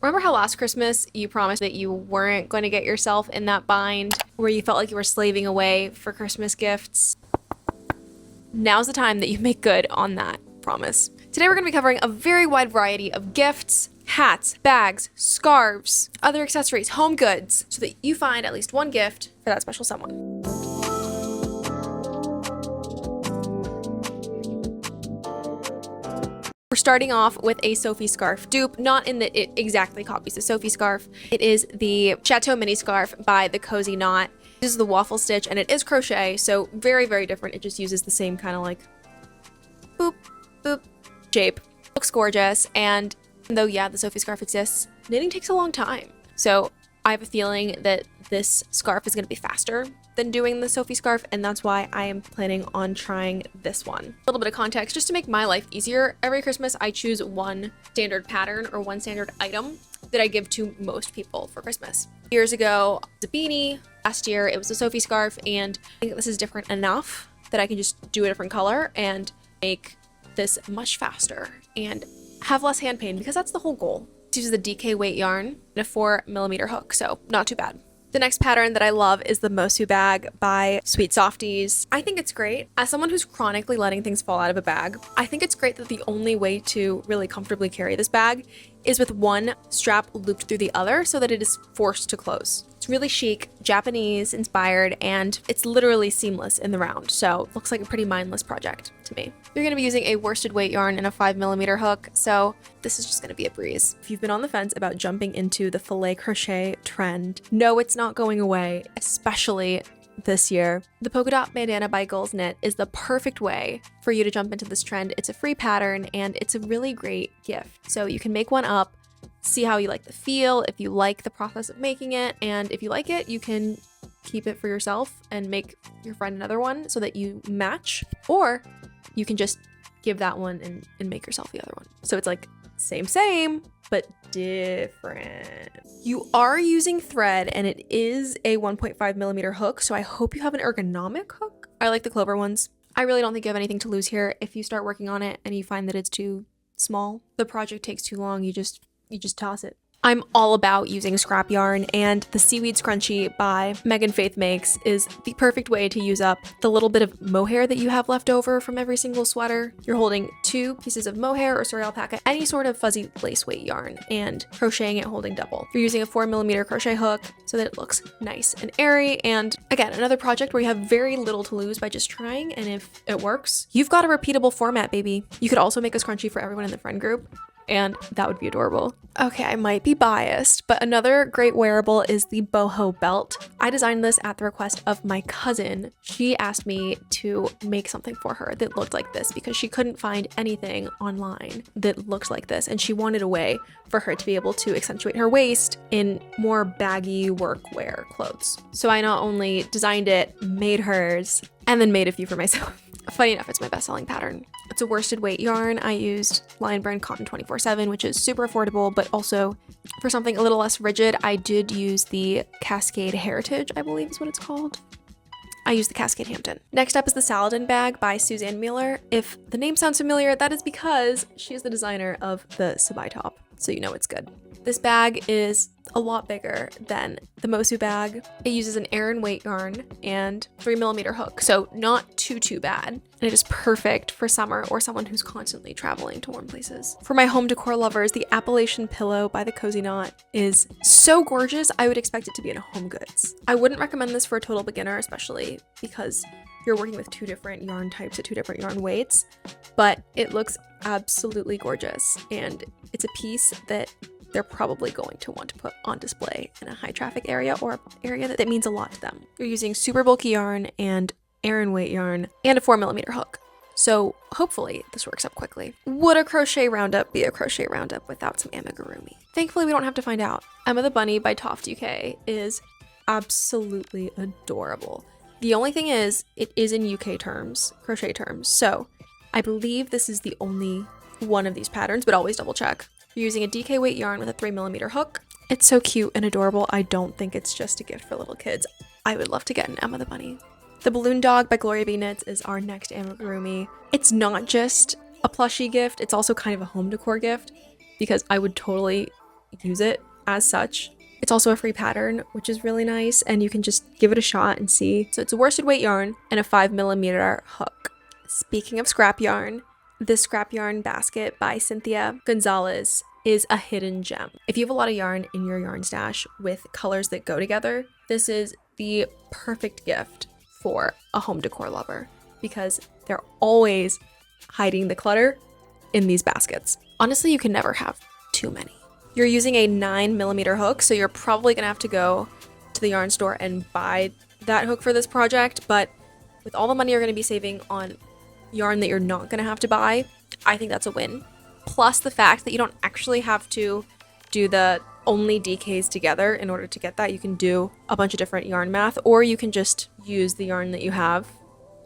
Remember how last Christmas you promised that you weren't going to get yourself in that bind where you felt like you were slaving away for Christmas gifts? Now's the time that you make good on that promise. Today we're going to be covering a very wide variety of gifts, hats, bags, scarves, other accessories, home goods, so that you find at least one gift for that special someone. We're starting off with a Sophie scarf dupe, not in that it exactly copies the Sophie scarf. It is the Chateau Mini Scarf by the Cozy Knot. This is the waffle stitch and it is crochet, so very, very different. It just uses the same kind of like boop, boop shape. Looks gorgeous, and though, yeah, the Sophie scarf exists, knitting takes a long time. So I have a feeling that this scarf is going to be faster than doing the Sophie scarf, and that's why I am planning on trying this one. A little bit of context, just to make my life easier, every Christmas I choose one standard pattern or one standard item that I give to most people for Christmas. Years ago, it was a beanie. Last year, it was a Sophie scarf, and I think this is different enough that I can just do a different color and make this much faster and have less hand pain, because that's the whole goal. It uses the DK weight yarn and a 4mm hook, so not too bad. The next pattern that I love is the Mosu bag by Sweet Softies. I think it's great. As someone who's chronically letting things fall out of a bag, I think it's great that the only way to really comfortably carry this bag is with one strap looped through the other so that it is forced to close. It's really chic, Japanese inspired, and it's literally seamless in the round, so it looks like a pretty mindless project to me. You're going to be using a worsted weight yarn and a 5mm hook, so this is just going to be a breeze. If you've been on the fence about jumping into the filet crochet trend, no, it's not going away, especially this year. The polka dot bandana by Girls Knit is the perfect way for you to jump into this trend. It's a free pattern and it's a really great gift. So you can make one up, see how you like the feel, if you like the process of making it, and if you like it, you can keep it for yourself and make your friend another one so that you match, or you can just give that one and make yourself the other one. So it's like same, but different. You are using thread and it is a 1.5mm hook, so I hope you have an ergonomic hook. I like the Clover ones. I really don't think you have anything to lose here. If you start working on it and you find that it's too small, the project takes too long, you just toss it. I'm all about using scrap yarn, and the Seaweed Scrunchie by Megan Faith Makes is the perfect way to use up the little bit of mohair that you have left over from every single sweater. You're holding 2 pieces of mohair or soy alpaca, any sort of fuzzy lace weight yarn, and crocheting it holding double. You're using a 4mm crochet hook so that it looks nice and airy, and again, another project where you have very little to lose by just trying, and if it works, you've got a repeatable format, baby. You could also make a scrunchie for everyone in the friend group, and that would be adorable. Okay, I might be biased, but another great wearable is the boho belt. I designed this at the request of my cousin. She asked me to make something for her that looked like this because she couldn't find anything online that looked like this, and she wanted a way for her to be able to accentuate her waist in more baggy workwear clothes. So I not only designed it, made hers, and then made a few for myself. Funny enough, it's my best-selling pattern. It's a worsted weight yarn. I used Lion Brand Cotton 24/7, which is super affordable, but also for something a little less rigid, I did use the Cascade Heritage, I believe is what it's called. I used the Cascade Hampton. Next up is the Saladin bag by Suzanne Mueller. If the name sounds familiar, that is because she is the designer of the Sabai top, so you know it's good. This bag is a lot bigger than the Mosu bag. It uses an Aran weight yarn and 3mm hook, so not too bad. And it is perfect for summer or someone who's constantly traveling to warm places. For my home decor lovers, the Appalachian Pillow by the Cozy Knot is so gorgeous, I would expect it to be in Home Goods. I wouldn't recommend this for a total beginner, especially because you're working with 2 different yarn types at 2 different yarn weights, but it looks absolutely gorgeous, and it's a piece that they're probably going to want to put on display in a high traffic area or an area that means a lot to them. You're using super bulky yarn and Aran weight yarn and a 4mm hook. So hopefully this works up quickly. Would a crochet roundup be a crochet roundup without some amigurumi? Thankfully, we don't have to find out. Emma the Bunny by Toft UK is absolutely adorable. The only thing is, it is in UK terms, crochet terms. So I believe this is the only one of these patterns, but always double check. You're using a DK weight yarn with a 3mm hook. It's so cute and adorable. I don't think it's just a gift for little kids. I would love to get an Emma the Bunny. The Balloon Dog by Gloria B. Knits is our next amigurumi. It's not just a plushie gift, it's also kind of a home decor gift, because I would totally use it as such. It's also a free pattern, which is really nice, and you can just give it a shot and see. So it's a worsted weight yarn and a 5mm hook. Speaking of scrap yarn, this scrap yarn basket by Cynthia Gonzalez is a hidden gem. If you have a lot of yarn in your yarn stash with colors that go together, this is the perfect gift for a home decor lover because they're always hiding the clutter in these baskets. Honestly, you can never have too many. You're using a 9mm hook, so you're probably gonna have to go to the yarn store and buy that hook for this project, but with all the money you're gonna be saving on yarn that you're not gonna have to buy, I think that's a win. Plus the fact that you don't actually have to do the only DKs together in order to get that. You can do a bunch of different yarn math, or you can just use the yarn that you have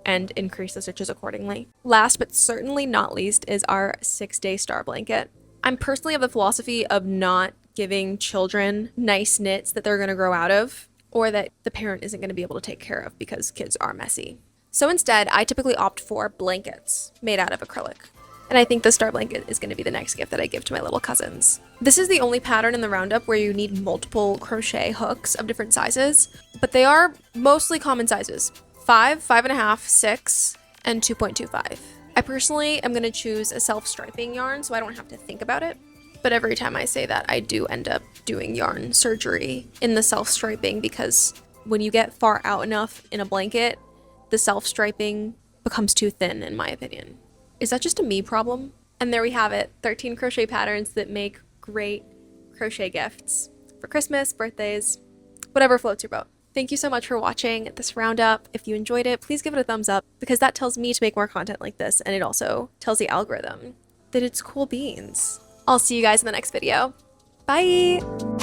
and increase the stitches accordingly. Last but certainly not least is our 6-day star blanket. I'm personally of the philosophy of not giving children nice knits that they're gonna grow out of, or that the parent isn't gonna be able to take care of because kids are messy. So instead, I typically opt for blankets made out of acrylic. And I think the star blanket is gonna be the next gift that I give to my little cousins. This is the only pattern in the roundup where you need multiple crochet hooks of different sizes, but they are mostly common sizes: 5, 5.5, 6, and 2.25. I personally am going to choose a self-striping yarn so I don't have to think about it. But every time I say that, I do end up doing yarn surgery in the self-striping because when you get far out enough in a blanket, the self-striping becomes too thin, in my opinion. Is that just a me problem? And there we have it, 13 crochet patterns that make great crochet gifts for Christmas, birthdays, whatever floats your boat. Thank you so much for watching this roundup. If you enjoyed it, please give it a thumbs up because that tells me to make more content like this, and it also tells the algorithm that it's cool beans. I'll see you guys in the next video. Bye!